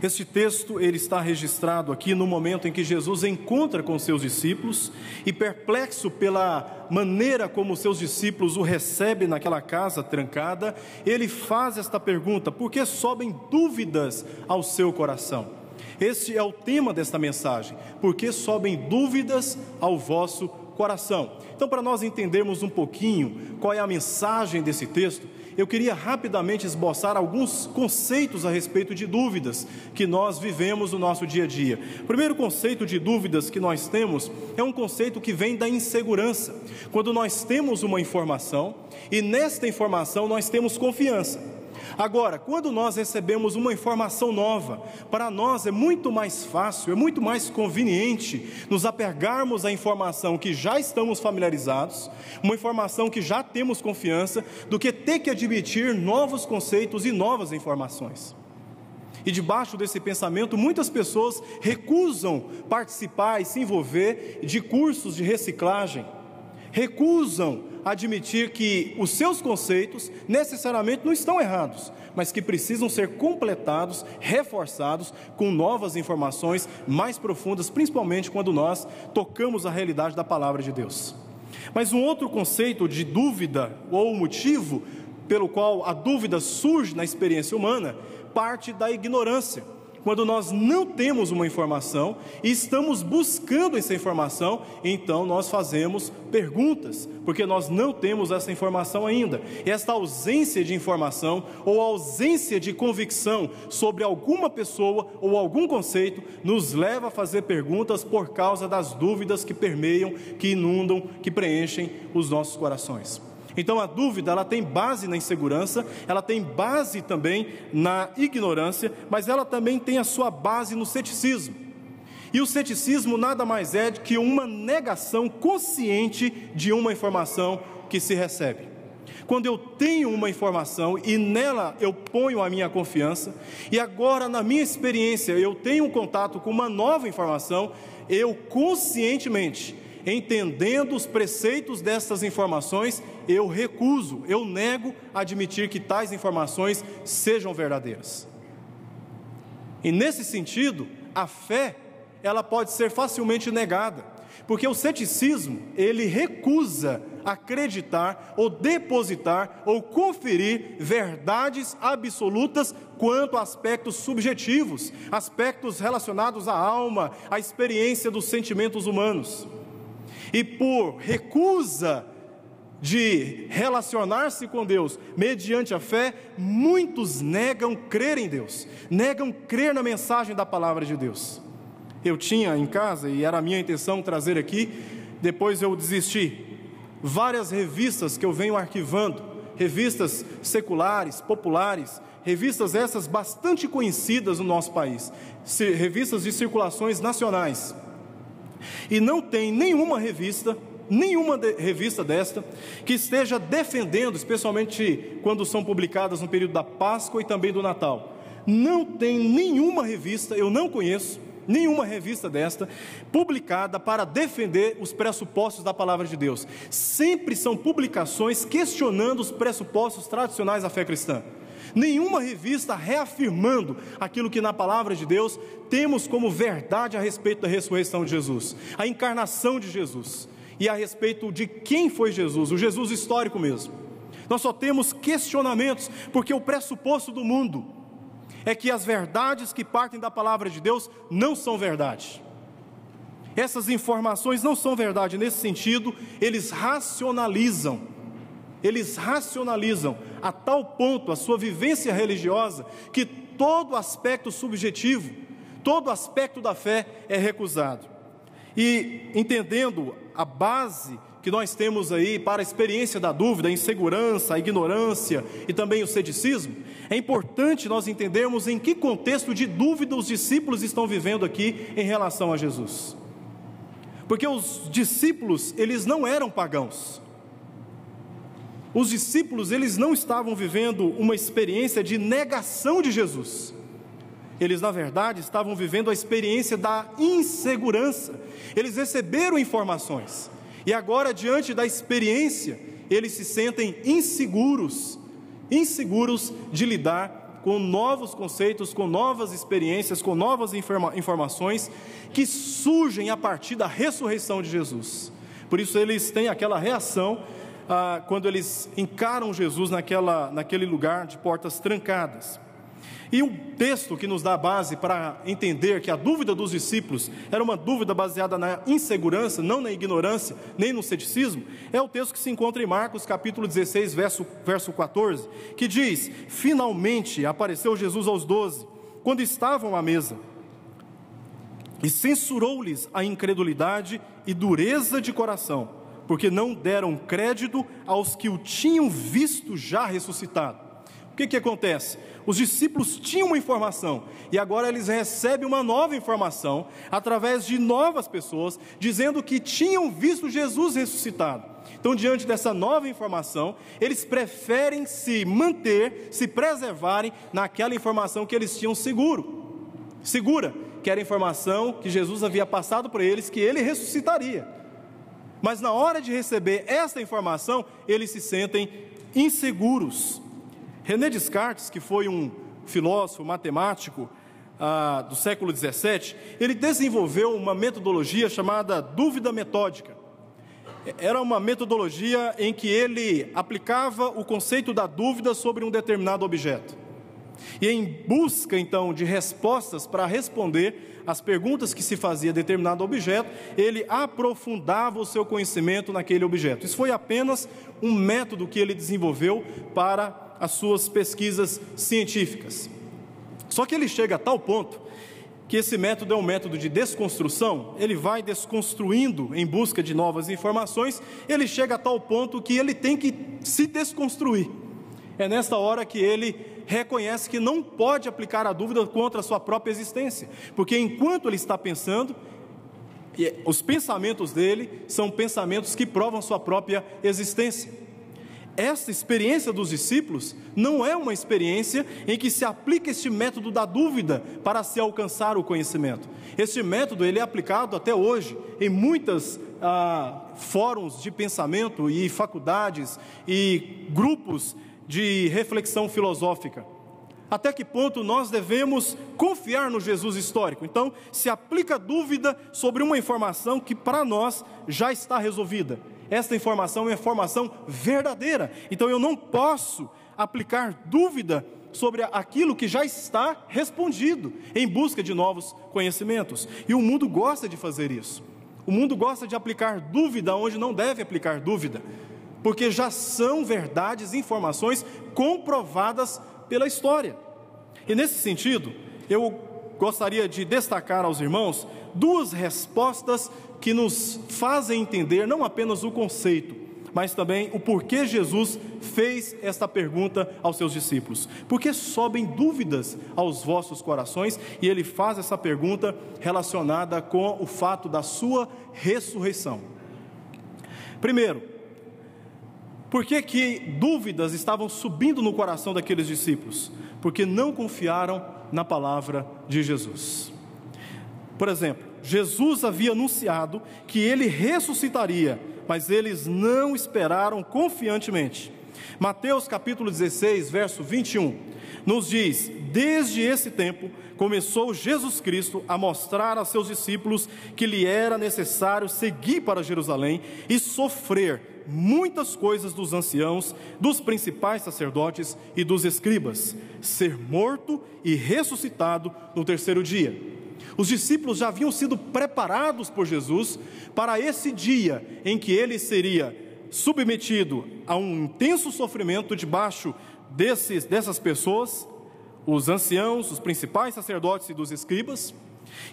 Este texto ele está registrado aqui no momento em que Jesus encontra com seus discípulos e, perplexo pela maneira como seus discípulos o recebem naquela casa trancada, ele faz esta pergunta: por que sobem dúvidas ao seu coração? Este é o tema desta mensagem: por que sobem dúvidas ao vosso coração? Então, para nós entendermos um pouquinho qual é a mensagem desse texto, eu queria rapidamente esboçar alguns conceitos a respeito de dúvidas que nós vivemos no nosso dia a dia. O primeiro conceito de dúvidas que nós temos é um conceito que vem da insegurança. Quando nós temos uma informação e nesta informação nós temos confiança. Agora, quando nós recebemos uma informação nova, para nós é muito mais fácil, é muito mais conveniente nos apegarmos à informação que já estamos familiarizados, uma informação que já temos confiança, do que ter que admitir novos conceitos e novas informações. E debaixo desse pensamento, muitas pessoas recusam participar e se envolver de cursos de reciclagem, recusam admitir que os seus conceitos necessariamente não estão errados, mas que precisam ser completados, reforçados com novas informações mais profundas, principalmente quando nós tocamos a realidade da palavra de Deus. Mas um outro conceito de dúvida, ou motivo pelo qual a dúvida surge na experiência humana, parte da ignorância. Quando nós não temos uma informação e estamos buscando essa informação, então nós fazemos perguntas, porque nós não temos essa informação ainda. Esta ausência de informação ou ausência de convicção sobre alguma pessoa ou algum conceito nos leva a fazer perguntas por causa das dúvidas que permeiam, que inundam, que preenchem os nossos corações. Então a dúvida, ela tem base na insegurança, ela tem base também na ignorância, mas ela também tem a sua base no ceticismo. E o ceticismo nada mais é do que uma negação consciente de uma informação que se recebe. Quando eu tenho uma informação e nela eu ponho a minha confiança, e agora na minha experiência eu tenho um contato com uma nova informação, eu conscientemente, entendendo os preceitos dessas informações, eu recuso, eu nego admitir que tais informações sejam verdadeiras. E nesse sentido, a fé, ela pode ser facilmente negada, porque o ceticismo, ele recusa acreditar ou depositar ou conferir verdades absolutas quanto a aspectos subjetivos, aspectos relacionados à alma, à experiência dos sentimentos humanos. E por recusa de relacionar-se com Deus mediante a fé, muitos negam crer em Deus, negam crer na mensagem da palavra de Deus. Eu tinha em casa, e era a minha intenção trazer aqui, depois eu desisti, várias revistas que eu venho arquivando, revistas seculares, populares, revistas essas bastante conhecidas no nosso país, revistas de circulações nacionais. E não tem nenhuma revista desta que esteja defendendo, especialmente quando são publicadas no período da Páscoa e também do Natal. Não tem nenhuma revista, eu não conheço nenhuma revista desta publicada para defender os pressupostos da palavra de Deus. Sempre são publicações questionando os pressupostos tradicionais da fé cristã. Nenhuma revista reafirmando aquilo que na palavra de Deus temos como verdade a respeito da ressurreição de Jesus, a encarnação de Jesus, e a respeito de quem foi Jesus, o Jesus histórico mesmo. Nós só temos questionamentos, porque o pressuposto do mundo é que as verdades que partem da palavra de Deus não são verdade. Essas informações não são verdade. Nesse sentido, eles racionalizam a tal ponto a sua vivência religiosa, que todo aspecto subjetivo, todo aspecto da fé é recusado. E entendendo a base que nós temos aí para a experiência da dúvida, a insegurança, a ignorância e também o ceticismo, é importante nós entendermos em que contexto de dúvida os discípulos estão vivendo aqui em relação a Jesus. Porque os discípulos, eles não eram pagãos. Os discípulos, eles não estavam vivendo uma experiência de negação de Jesus. Eles, na verdade, estavam vivendo a experiência da insegurança. Eles receberam informações, e agora, diante da experiência, eles se sentem inseguros de lidar com novos conceitos, com novas experiências, com novas informações que surgem a partir da ressurreição de Jesus. Por isso eles têm aquela reação quando eles encaram Jesus naquele lugar de portas trancadas. E o texto que nos dá base para entender que a dúvida dos discípulos era uma dúvida baseada na insegurança, não na ignorância, nem no ceticismo, é o texto que se encontra em Marcos capítulo 16, verso 14, que diz: finalmente apareceu Jesus aos 12, quando estavam à mesa, e censurou-lhes a incredulidade e dureza de coração, porque não deram crédito aos que o tinham visto já ressuscitado. O que acontece? Os discípulos tinham uma informação, e agora eles recebem uma nova informação, através de novas pessoas, dizendo que tinham visto Jesus ressuscitado. Então, diante dessa nova informação, eles preferem se manter, se preservarem naquela informação que eles tinham segura, que era a informação que Jesus havia passado para eles, que ele ressuscitaria. Mas na hora de receber essa informação, eles se sentem inseguros. René Descartes, que foi um filósofo matemático do século XVII, ele desenvolveu uma metodologia chamada dúvida metódica. Era uma metodologia em que ele aplicava o conceito da dúvida sobre um determinado objeto. E em busca, então, de respostas para responder as perguntas que se fazia a determinado objeto, ele aprofundava o seu conhecimento naquele objeto. Isso foi apenas um método que ele desenvolveu para as suas pesquisas científicas. Só que ele chega a tal ponto que esse método é um método de desconstrução. Ele vai desconstruindo em busca de novas informações. Ele chega a tal ponto que ele tem que se desconstruir. É nesta hora que ele reconhece que não pode aplicar a dúvida contra a sua própria existência, porque enquanto ele está pensando, os pensamentos dele são pensamentos que provam sua própria existência. Esta experiência dos discípulos não é uma experiência em que se aplica este método da dúvida para se alcançar o conhecimento. Este método ele é aplicado até hoje em muitos fóruns de pensamento e faculdades e grupos de reflexão filosófica. Até que ponto nós devemos confiar no Jesus histórico? Então, se aplica dúvida sobre uma informação que para nós já está resolvida. Esta informação é uma informação verdadeira, então eu não posso aplicar dúvida sobre aquilo que já está respondido, em busca de novos conhecimentos. E o mundo gosta de fazer isso. O mundo gosta de aplicar dúvida onde não deve aplicar dúvida, porque já são verdades, informações comprovadas pela história. E nesse sentido, eu gostaria de destacar aos irmãos duas respostas que nos fazem entender não apenas o conceito, mas também o porquê Jesus fez esta pergunta aos seus discípulos. Porque sobem dúvidas aos vossos corações? E ele faz essa pergunta relacionada com o fato da sua ressurreição. Primeiro, por que dúvidas estavam subindo no coração daqueles discípulos? Porque não confiaram na palavra de Jesus. Por exemplo, Jesus havia anunciado que ele ressuscitaria, mas eles não esperaram confiantemente. Mateus capítulo 16, verso 21, nos diz: desde esse tempo começou Jesus Cristo a mostrar a seus discípulos que lhe era necessário seguir para Jerusalém e sofrer muitas coisas dos anciãos, dos principais sacerdotes e dos escribas, ser morto e ressuscitado no terceiro dia. Os discípulos já haviam sido preparados por Jesus para esse dia em que ele seria submetido a um intenso sofrimento debaixo dessas pessoas, os anciãos, os principais sacerdotes e dos escribas,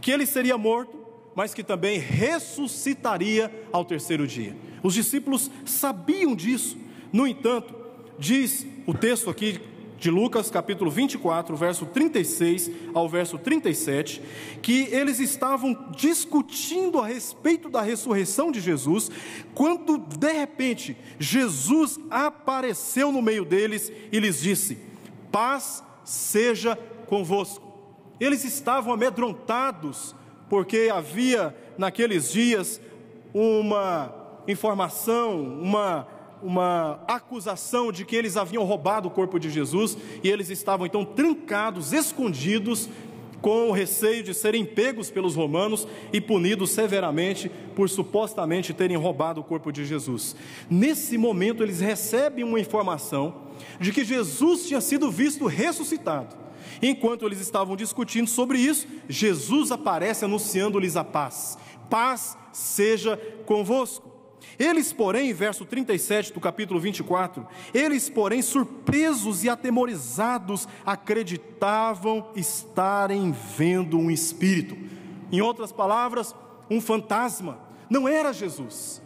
que ele seria morto, mas que também ressuscitaria ao terceiro dia. Os discípulos sabiam disso. No entanto, diz o texto aqui de Lucas capítulo 24, verso 36 ao verso 37, que eles estavam discutindo a respeito da ressurreição de Jesus, quando de repente Jesus apareceu no meio deles e lhes disse: paz seja convosco. Eles estavam amedrontados, porque havia naqueles dias uma informação, uma acusação de que eles haviam roubado o corpo de Jesus, e eles estavam então trancados, escondidos, com o receio de serem pegos pelos romanos e punidos severamente por supostamente terem roubado o corpo de Jesus. Nesse momento eles recebem uma informação de que Jesus tinha sido visto ressuscitado. Enquanto eles estavam discutindo sobre isso, Jesus aparece anunciando-lhes a paz. Paz seja convosco. Eles, porém, verso 37 do capítulo 24, eles, porém, surpresos e atemorizados, acreditavam estarem vendo um espírito. Em outras palavras, um fantasma. Não era Jesus.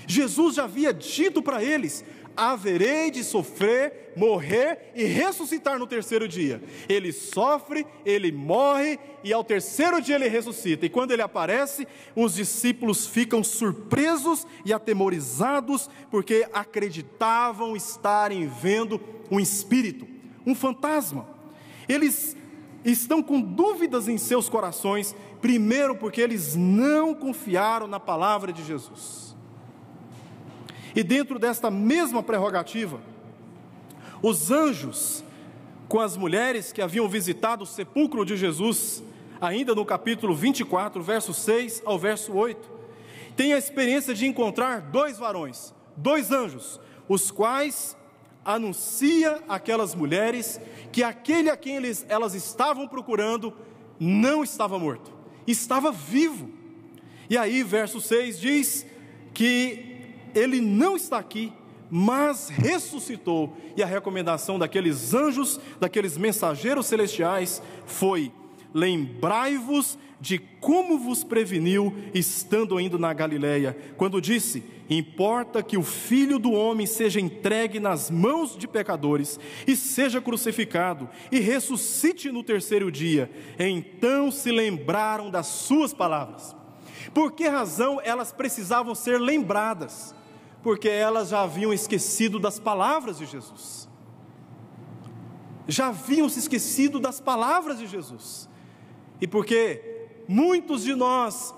Jesus já havia dito para eles: haverei de sofrer, morrer e ressuscitar no terceiro dia. Ele sofre, ele morre e ao terceiro dia ele ressuscita. E quando ele aparece, os discípulos ficam surpresos e atemorizados, porque acreditavam estarem vendo um espírito, um fantasma. Eles estão com dúvidas em seus corações, primeiro porque eles não confiaram na palavra de Jesus. E dentro desta mesma prerrogativa, os anjos, com as mulheres que haviam visitado o sepulcro de Jesus, ainda no capítulo 24, verso 6 ao verso 8, têm a experiência de encontrar dois varões, dois anjos, os quais anuncia àquelas mulheres que aquele a quem elas estavam procurando não estava morto, estava vivo. E aí verso 6 diz que ele não está aqui, mas ressuscitou. E a recomendação daqueles anjos, daqueles mensageiros celestiais foi: lembrai-vos de como vos preveniu, estando ainda na Galileia, quando disse: importa que o Filho do Homem seja entregue nas mãos de pecadores, e seja crucificado, e ressuscite no terceiro dia. Então se lembraram das suas palavras. Por que razão elas precisavam ser lembradas? Porque elas já haviam esquecido das palavras de Jesus. Já haviam se esquecido das palavras de Jesus. E porque muitos de nós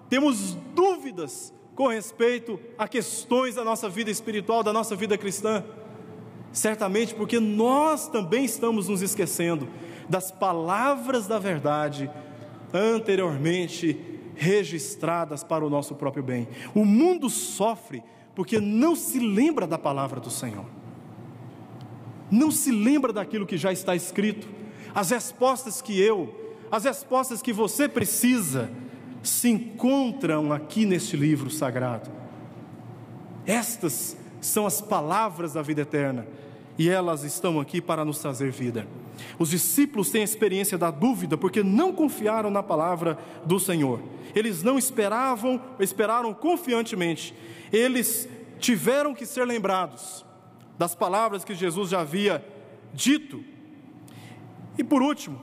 temos dúvidas com respeito a questões da nossa vida espiritual, da nossa vida cristã, certamente porque nós também estamos nos esquecendo das palavras da verdade anteriormente registradas para o nosso próprio bem. O mundo sofre porque não se lembra da palavra do Senhor, não se lembra daquilo que já está escrito. As respostas que você precisa, se encontram aqui neste livro sagrado. Estas são as palavras da vida eterna, e elas estão aqui para nos trazer vida. Os discípulos têm a experiência da dúvida, porque não confiaram na palavra do Senhor. Eles não esperaram confiantemente. Eles tiveram que ser lembrados das palavras que Jesus já havia dito. E por último,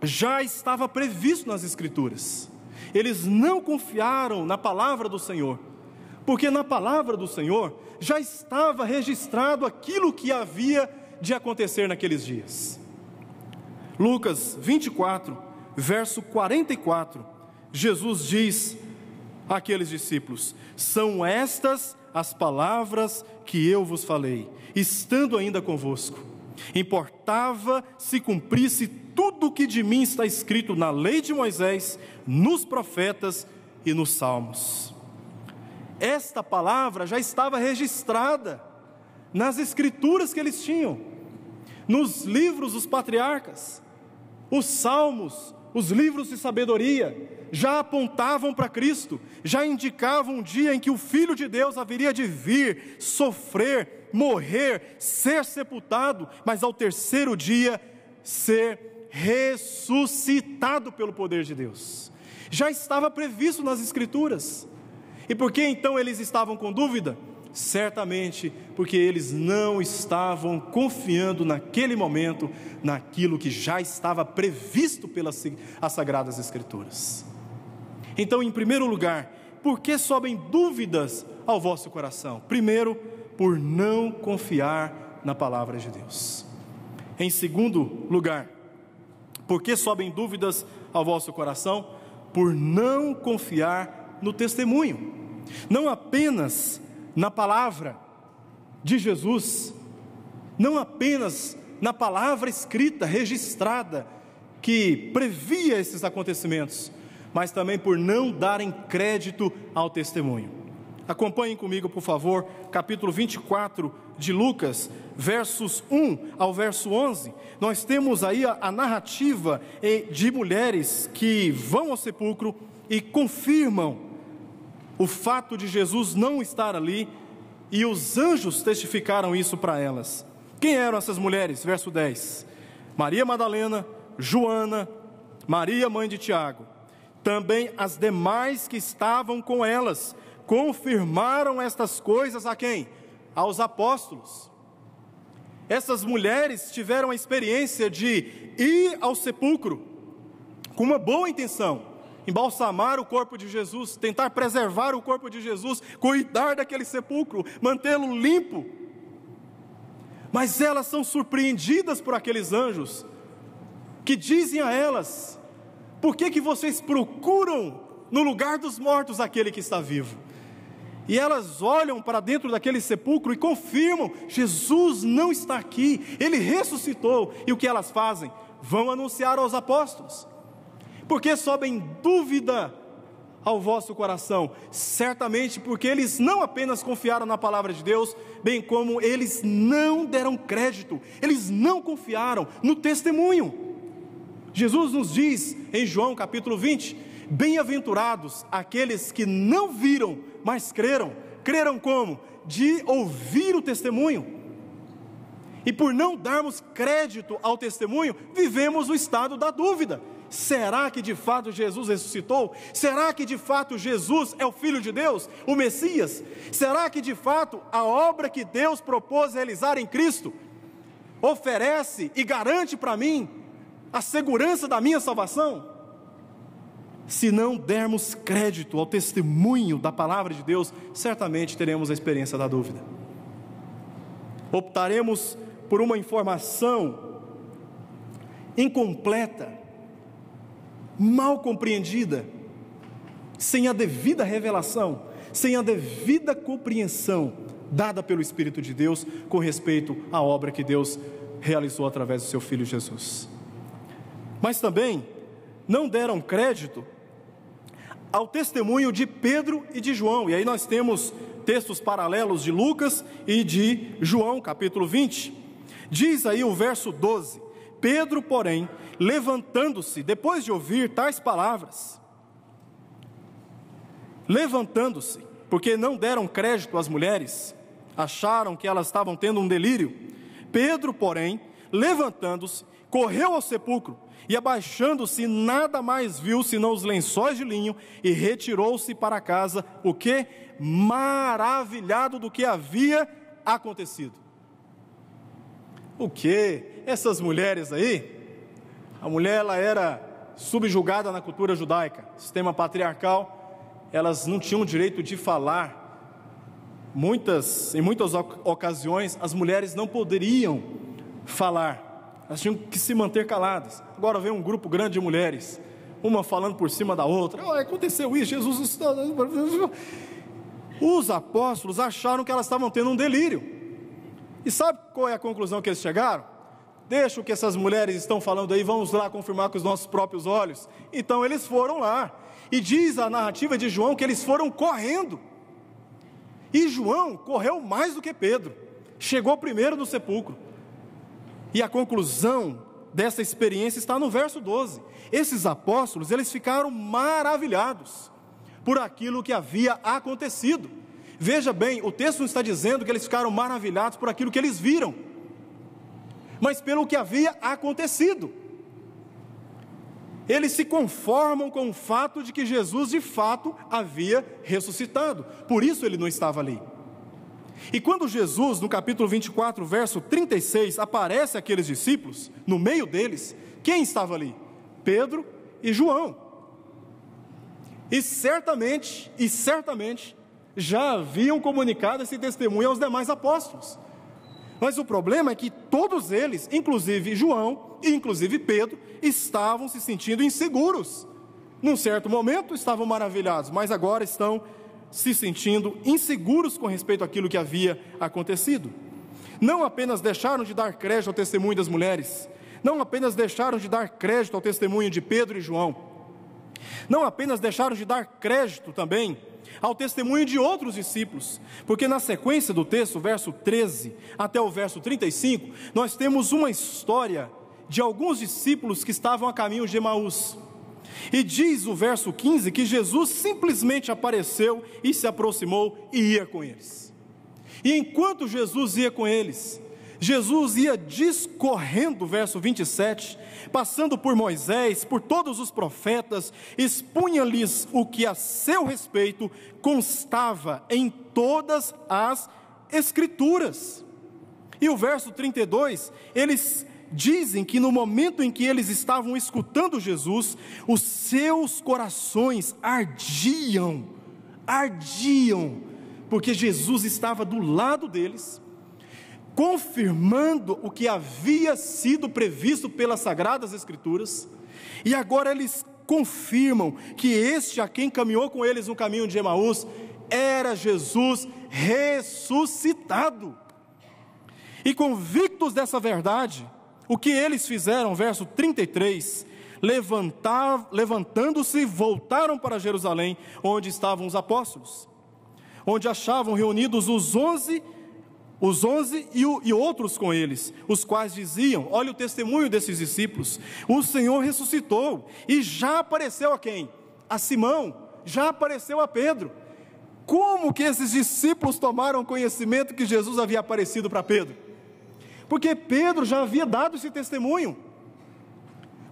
já estava previsto nas Escrituras. Eles não confiaram na palavra do Senhor, porque na palavra do Senhor já estava registrado aquilo que havia de acontecer naqueles dias. Lucas 24, verso 44, Jesus diz àqueles discípulos: são estas as palavras que eu vos falei, estando ainda convosco. Importava se cumprisse tudo o que de mim está escrito na lei de Moisés, nos profetas e nos salmos. Esta palavra já estava registrada nas escrituras que eles tinham, nos livros dos patriarcas. Os salmos, os livros de sabedoria, já apontavam para Cristo, já indicavam um dia em que o Filho de Deus haveria de vir, sofrer, morrer, ser sepultado, mas ao terceiro dia ser ressuscitado pelo poder de Deus. Já estava previsto nas Escrituras. E por que então eles estavam com dúvida? Certamente porque eles não estavam confiando naquele momento naquilo que já estava previsto pelas Sagradas Escrituras. Então, em primeiro lugar, por que sobem dúvidas ao vosso coração? Primeiro, por não confiar na palavra de Deus. Em segundo lugar, por que sobem dúvidas ao vosso coração? Por não confiar no testemunho. Não apenas na palavra, de Jesus, não apenas na palavra escrita, registrada, que previa esses acontecimentos, mas também por não darem crédito ao testemunho. Acompanhem comigo, por favor, capítulo 24 de Lucas, versos 1 ao verso 11. Nós temos aí a narrativa de mulheres que vão ao sepulcro e confirmam o fato de Jesus não estar ali, e os anjos testificaram isso para elas. Quem eram essas mulheres? Verso 10. Maria Madalena, Joana, Maria mãe de Tiago, também as demais que estavam com elas, confirmaram estas coisas a quem? Aos apóstolos. Essas mulheres tiveram a experiência de ir ao sepulcro com uma boa intenção, embalsamar o corpo de Jesus, tentar preservar o corpo de Jesus, cuidar daquele sepulcro, mantê-lo limpo. Mas elas são surpreendidas por aqueles anjos, que dizem a elas: por que vocês procuram no lugar dos mortos aquele que está vivo? E elas olham para dentro daquele sepulcro e confirmam: Jesus não está aqui, Ele ressuscitou. E o que elas fazem? Vão anunciar aos apóstolos. Por que sobem dúvida ao vosso coração? Certamente porque eles não apenas confiaram na palavra de Deus, bem como eles não deram crédito, eles não confiaram no testemunho. Jesus nos diz em João capítulo 20, bem-aventurados aqueles que não viram, mas creram. Creram como? De ouvir o testemunho. E por não darmos crédito ao testemunho, vivemos o estado da dúvida. Será que de fato Jesus ressuscitou? Será que de fato Jesus é o Filho de Deus, o Messias? Será que de fato a obra que Deus propôs realizar em Cristo oferece e garante para mim a segurança da minha salvação? Se não dermos crédito ao testemunho da palavra de Deus, certamente teremos a experiência da dúvida. Optaremos por uma informação incompleta, mal compreendida, sem a devida revelação, sem a devida compreensão dada pelo Espírito de Deus com respeito à obra que Deus realizou através do seu Filho Jesus. Mas também não deram crédito ao testemunho de Pedro e de João. E aí nós temos textos paralelos de Lucas e de João, capítulo 20. Diz aí o verso 12: Pedro, porém, levantando-se, depois de ouvir tais palavras, levantando-se, porque não deram crédito às mulheres, acharam que elas estavam tendo um delírio. Pedro, porém, levantando-se, correu ao sepulcro, e abaixando-se, nada mais viu senão os lençóis de linho, e retirou-se para casa, o quê? Maravilhado do que havia acontecido. O quê? Essas mulheres aí, a mulher ela era subjugada na cultura judaica, sistema patriarcal, elas não tinham direito de falar. Em muitas ocasiões, as mulheres não poderiam falar, elas tinham que se manter caladas. Agora vem um grupo grande de mulheres, uma falando por cima da outra: oh, aconteceu isso, Jesus... Os apóstolos acharam que elas estavam tendo um delírio. E sabe qual é a conclusão que eles chegaram? Deixa o que essas mulheres estão falando aí, vamos lá confirmar com os nossos próprios olhos. Então eles foram lá, e diz a narrativa de João que eles foram correndo. E João correu mais do que Pedro, chegou primeiro no sepulcro. E a conclusão dessa experiência está no verso 12. Esses apóstolos, eles ficaram maravilhados por aquilo que havia acontecido. Veja bem, o texto não está dizendo que eles ficaram maravilhados por aquilo que eles viram, mas pelo que havia acontecido. Eles se conformam com o fato de que Jesus de fato havia ressuscitado, por isso ele não estava ali. E quando Jesus, no capítulo 24, verso 36, aparece àqueles discípulos, no meio deles, quem estava ali? Pedro e João. E certamente, já haviam comunicado esse testemunho aos demais apóstolos. Mas o problema é que todos eles, inclusive João e inclusive Pedro, estavam se sentindo inseguros. Num certo momento estavam maravilhados, mas agora estão se sentindo inseguros com respeito àquilo que havia acontecido. Não apenas deixaram de dar crédito ao testemunho das mulheres, não apenas deixaram de dar crédito ao testemunho de Pedro e João, não apenas deixaram de dar crédito também ao testemunho de outros discípulos, porque na sequência do texto, verso 13 até o verso 35, nós temos uma história de alguns discípulos que estavam a caminho de Emaús. E diz o verso 15 que Jesus simplesmente apareceu e se aproximou e ia com eles. E enquanto Jesus ia com eles, Jesus ia discorrendo, verso 27, passando por Moisés, por todos os profetas, expunha-lhes o que a seu respeito constava em todas as Escrituras. E o verso 32, eles dizem que no momento em que eles estavam escutando Jesus, os seus corações ardiam, porque Jesus estava do lado deles, confirmando o que havia sido previsto pelas Sagradas Escrituras, e agora eles confirmam que este a quem caminhou com eles no caminho de Emaús, era Jesus ressuscitado. E convictos dessa verdade, o que eles fizeram, verso 33, levantando-se, voltaram para Jerusalém, onde estavam os apóstolos, onde achavam reunidos os onze e outros com eles, os quais diziam: olha o testemunho desses discípulos, o Senhor ressuscitou, e já apareceu a quem? A Simão, já apareceu a Pedro. Como que esses discípulos tomaram conhecimento que Jesus havia aparecido para Pedro? Porque Pedro já havia dado esse testemunho.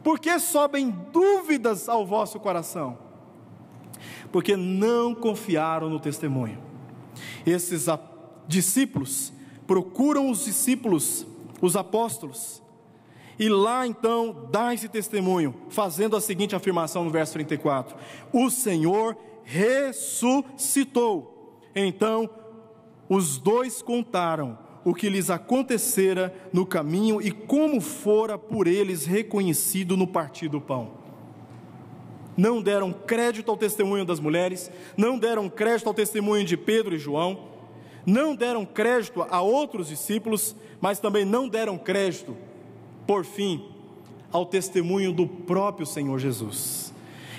Por que sobem dúvidas ao vosso coração? Porque não confiaram no testemunho. Esses discípulos procuram os discípulos, os apóstolos, e lá então dá esse testemunho, fazendo a seguinte afirmação no verso 34: o Senhor ressuscitou. Então os dois contaram o que lhes acontecera no caminho e como fora por eles reconhecido no partir do pão. Não deram crédito ao testemunho das mulheres, não deram crédito ao testemunho de Pedro e João, não deram crédito a outros discípulos, mas também não deram crédito, por fim, ao testemunho do próprio Senhor Jesus.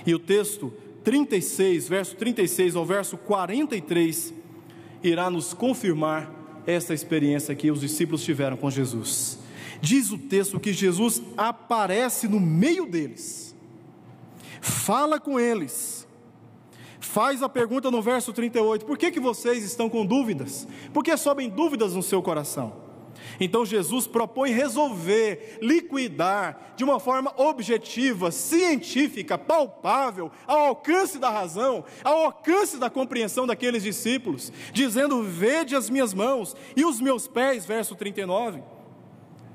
E o texto 36, verso 36 ao verso 43, irá nos confirmar esta experiência que os discípulos tiveram com Jesus. Diz o texto que Jesus aparece no meio deles, fala com eles, faz a pergunta no verso 38, por que vocês estão com dúvidas? Por que sobem dúvidas no seu coração? Então Jesus propõe resolver, liquidar, de uma forma objetiva, científica, palpável, ao alcance da razão, ao alcance da compreensão daqueles discípulos, dizendo: vede as minhas mãos e os meus pés, verso 39.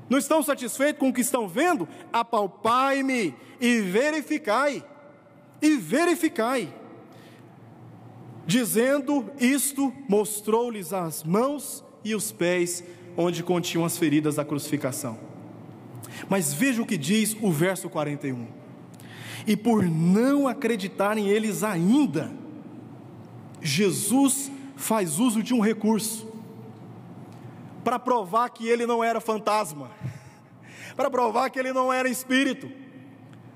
Não estão satisfeitos com o que estão vendo? Apalpai-me e verificai, Dizendo isto, mostrou-lhes as mãos e os pés, onde continham as feridas da crucificação. Mas veja o que diz o verso 41. E por não acreditarem eles ainda, Jesus faz uso de um recurso, para provar que ele não era fantasma, para provar que ele não era espírito,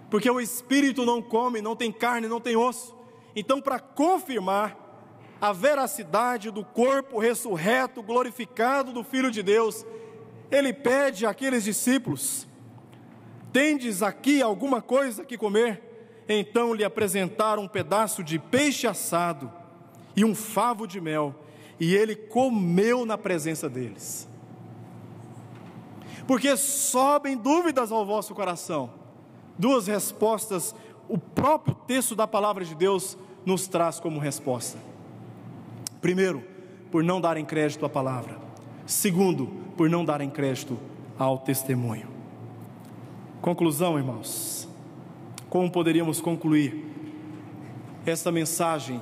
porque o espírito não come, não tem carne, não tem osso. Então, para confirmar a veracidade do corpo ressurreto, glorificado do Filho de Deus, ele pede àqueles discípulos: tendes aqui alguma coisa que comer? Então lhe apresentaram um pedaço de peixe assado e um favo de mel, e ele comeu na presença deles. Porque sobem dúvidas ao vosso coração. Duas respostas o próprio texto da palavra de Deus nos traz como resposta. Primeiro, por não darem crédito à palavra. Segundo, por não darem crédito ao testemunho. Conclusão, irmãos. Como poderíamos concluir esta mensagem?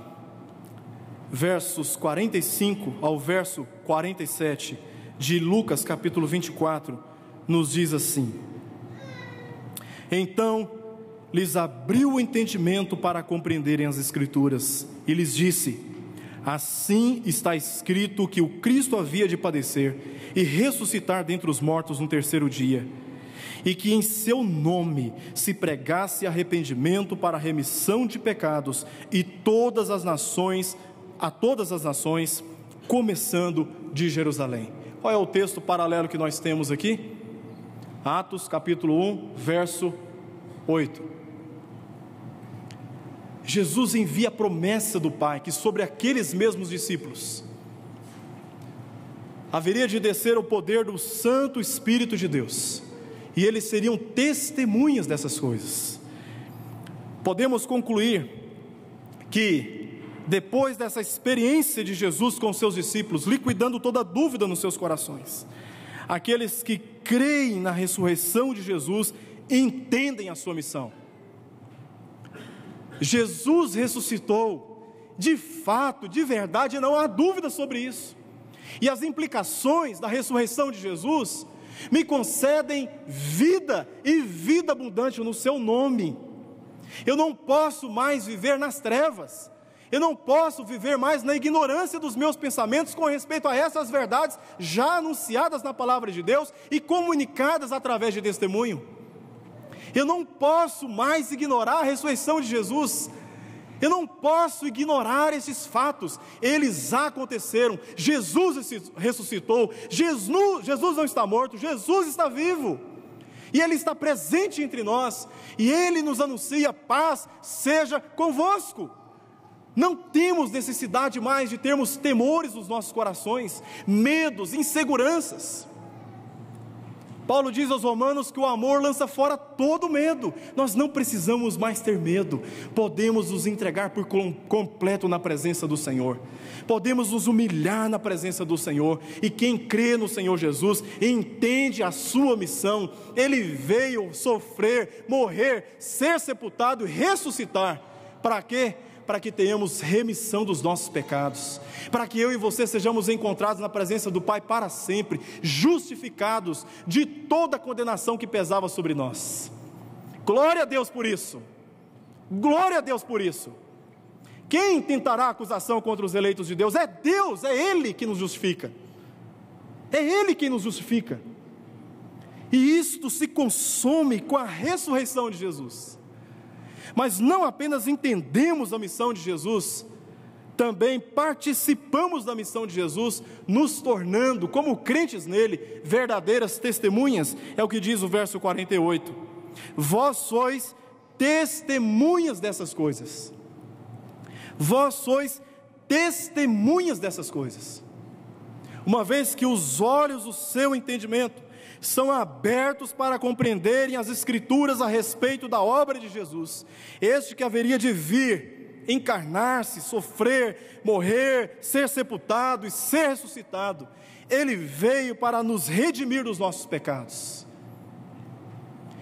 Versos 45 ao verso 47 de Lucas capítulo 24, nos diz assim: então lhes abriu o entendimento para compreenderem as Escrituras, e lhes disse: Assim está escrito que o Cristo havia de padecer e ressuscitar dentre os mortos no terceiro dia, e que em seu nome se pregasse arrependimento para a remissão de pecados a todas as nações, começando de Jerusalém. Qual é o texto paralelo que nós temos aqui? Atos capítulo 1, verso 8. Jesus envia a promessa do Pai, que sobre aqueles mesmos discípulos haveria de descer o poder do Santo Espírito de Deus, e eles seriam testemunhas dessas coisas. Podemos concluir que, depois dessa experiência de Jesus com seus discípulos, liquidando toda dúvida nos seus corações, aqueles que creem na ressurreição de Jesus entendem a sua missão. Jesus ressuscitou, de fato, de verdade, não há dúvida sobre isso. E as implicações da ressurreição de Jesus me concedem vida e vida abundante no seu nome. Eu não posso mais viver nas trevas, eu não posso viver mais na ignorância dos meus pensamentos com respeito a essas verdades já anunciadas na palavra de Deus e comunicadas através de testemunho. Eu não posso mais ignorar a ressurreição de Jesus, eu não posso ignorar esses fatos, eles aconteceram. Jesus ressuscitou, Jesus não está morto, Jesus está vivo, e Ele está presente entre nós, e Ele nos anuncia: paz seja convosco. Não temos necessidade mais de termos temores nos nossos corações, medos, inseguranças. Paulo diz aos Romanos que o amor lança fora todo medo. Nós não precisamos mais ter medo, podemos nos entregar por completo na presença do Senhor, podemos nos humilhar na presença do Senhor, e quem crê no Senhor Jesus, entende a sua missão. Ele veio sofrer, morrer, ser sepultado e ressuscitar, para quê? Para que tenhamos remissão dos nossos pecados, para que eu e você sejamos encontrados na presença do Pai para sempre, justificados de toda a condenação que pesava sobre nós. Glória a Deus por isso, glória a Deus por isso. Quem tentará acusação contra os eleitos de Deus? É Deus, é Ele que nos justifica, é Ele que nos justifica, e isto se consome com a ressurreição de Jesus. Mas não apenas entendemos a missão de Jesus, também participamos da missão de Jesus, nos tornando, como crentes nele, verdadeiras testemunhas. É o que diz o verso 48: vós sois testemunhas dessas coisas. Vós sois testemunhas dessas coisas. Uma vez que os olhos do seu entendimento são abertos para compreenderem as Escrituras a respeito da obra de Jesus, este que haveria de vir, encarnar-se, sofrer, morrer, ser sepultado e ser ressuscitado. Ele veio para nos redimir dos nossos pecados.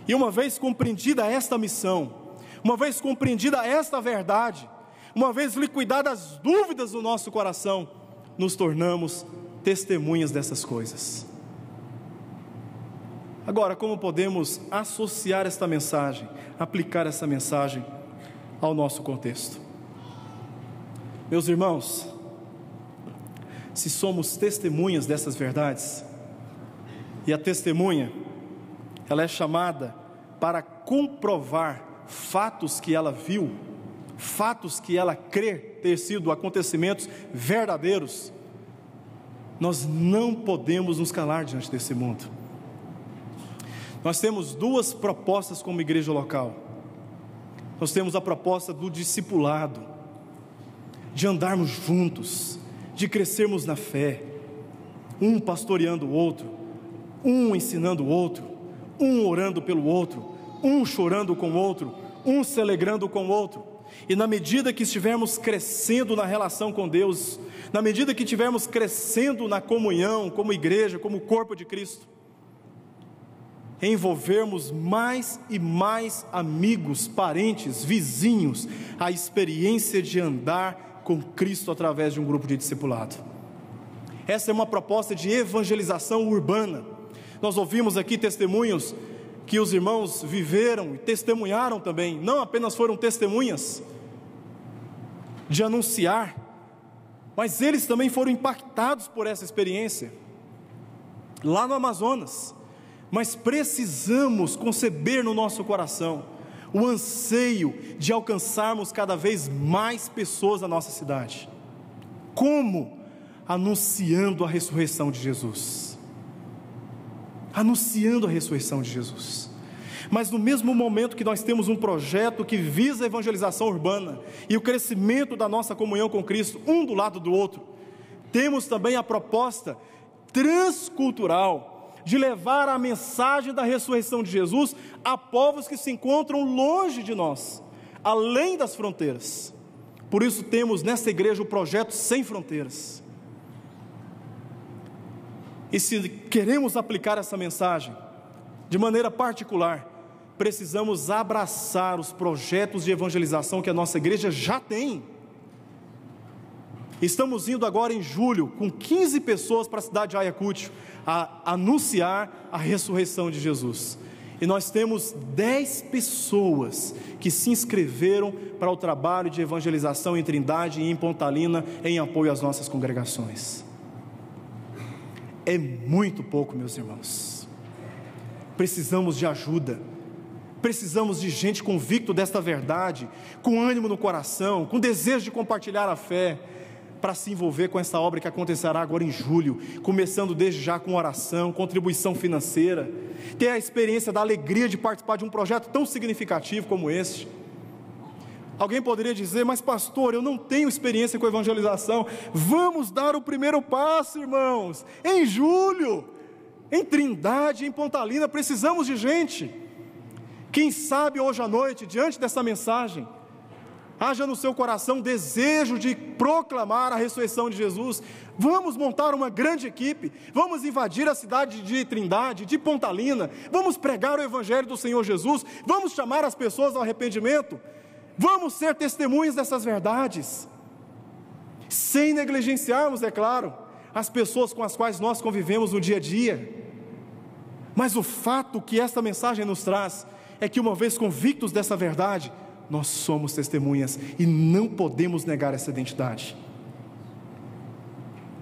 E uma vez compreendida esta missão, uma vez compreendida esta verdade, uma vez liquidadas as dúvidas do nosso coração, nos tornamos testemunhas dessas coisas. Agora, como podemos associar esta mensagem, aplicar essa mensagem ao nosso contexto? Meus irmãos, se somos testemunhas dessas verdades, e a testemunha, ela é chamada para comprovar fatos que ela viu, fatos que ela crê ter sido acontecimentos verdadeiros, nós não podemos nos calar diante desse mundo. Nós temos duas propostas como igreja local. Nós temos a proposta do discipulado, de andarmos juntos, de crescermos na fé, um pastoreando o outro, um ensinando o outro, um orando pelo outro, um chorando com o outro, um se alegrando com o outro. E na medida que estivermos crescendo na relação com Deus, na medida que estivermos crescendo na comunhão, como igreja, como corpo de Cristo, envolvermos mais e mais amigos, parentes, vizinhos, a experiência de andar com Cristo através de um grupo de discipulado. Essa é uma proposta de evangelização urbana. Nós ouvimos aqui testemunhos que os irmãos viveram e testemunharam também, não apenas foram testemunhas de anunciar, mas eles também foram impactados por essa experiência, lá no Amazonas. Mas precisamos conceber no nosso coração o anseio de alcançarmos cada vez mais pessoas na nossa cidade. Como? Anunciando a ressurreição de Jesus. Anunciando a ressurreição de Jesus. Mas no mesmo momento que nós temos um projeto que visa a evangelização urbana e o crescimento da nossa comunhão com Cristo, um do lado do outro, temos também a proposta transcultural de levar a mensagem da ressurreição de Jesus a povos que se encontram longe de nós, além das fronteiras. Por isso temos nessa igreja o projeto Sem Fronteiras. E se queremos aplicar essa mensagem de maneira particular, precisamos abraçar os projetos de evangelização que a nossa igreja já tem. Estamos indo agora em julho, com 15 pessoas para a cidade de Ayacucho, a anunciar a ressurreição de Jesus. E nós temos 10 pessoas que se inscreveram para o trabalho de evangelização em Trindade e em Pontalina, em apoio às nossas congregações. É muito pouco, meus irmãos. Precisamos de ajuda. Precisamos de gente convicta desta verdade, com ânimo no coração, com desejo de compartilhar a fé, para se envolver com essa obra que acontecerá agora em julho, começando desde já com oração, contribuição financeira, ter a experiência da alegria de participar de um projeto tão significativo como este. Alguém poderia dizer, mas pastor, eu não tenho experiência com evangelização. Vamos dar o primeiro passo, irmãos, em julho, em Trindade, em Pontalina, precisamos de gente. Quem sabe hoje à noite, diante dessa mensagem, haja no seu coração desejo de proclamar a ressurreição de Jesus. Vamos montar uma grande equipe, vamos invadir a cidade de Trindade, de Pontalina, vamos pregar o evangelho do Senhor Jesus, vamos chamar as pessoas ao arrependimento, vamos ser testemunhas dessas verdades, sem negligenciarmos, é claro, as pessoas com as quais nós convivemos no dia a dia. Mas o fato que esta mensagem nos traz é que, uma vez convictos dessa verdade, nós somos testemunhas e não podemos negar essa identidade.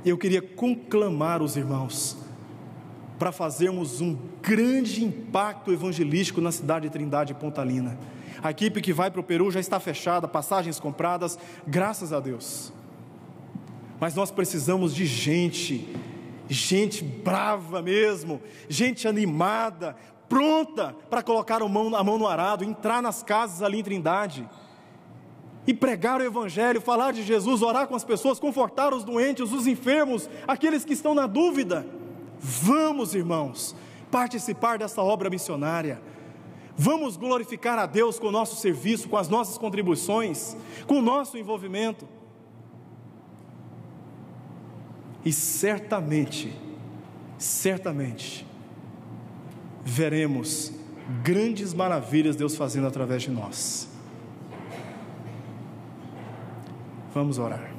Eu queria conclamar os irmãos para fazermos um grande impacto evangelístico na cidade de Trindade e Pontalina. A equipe que vai para o Peru já está fechada, passagens compradas, graças a Deus. Mas nós precisamos de gente brava mesmo, gente animada, pronta para colocar a mão no arado, entrar nas casas ali em Trindade e pregar o evangelho, falar de Jesus, orar com as pessoas, confortar os doentes, os enfermos, aqueles que estão na dúvida. Vamos, irmãos, participar dessa obra missionária. Vamos glorificar a Deus com o nosso serviço, com as nossas contribuições, com o nosso envolvimento. E certamente veremos grandes maravilhas Deus fazendo através de nós. Vamos orar.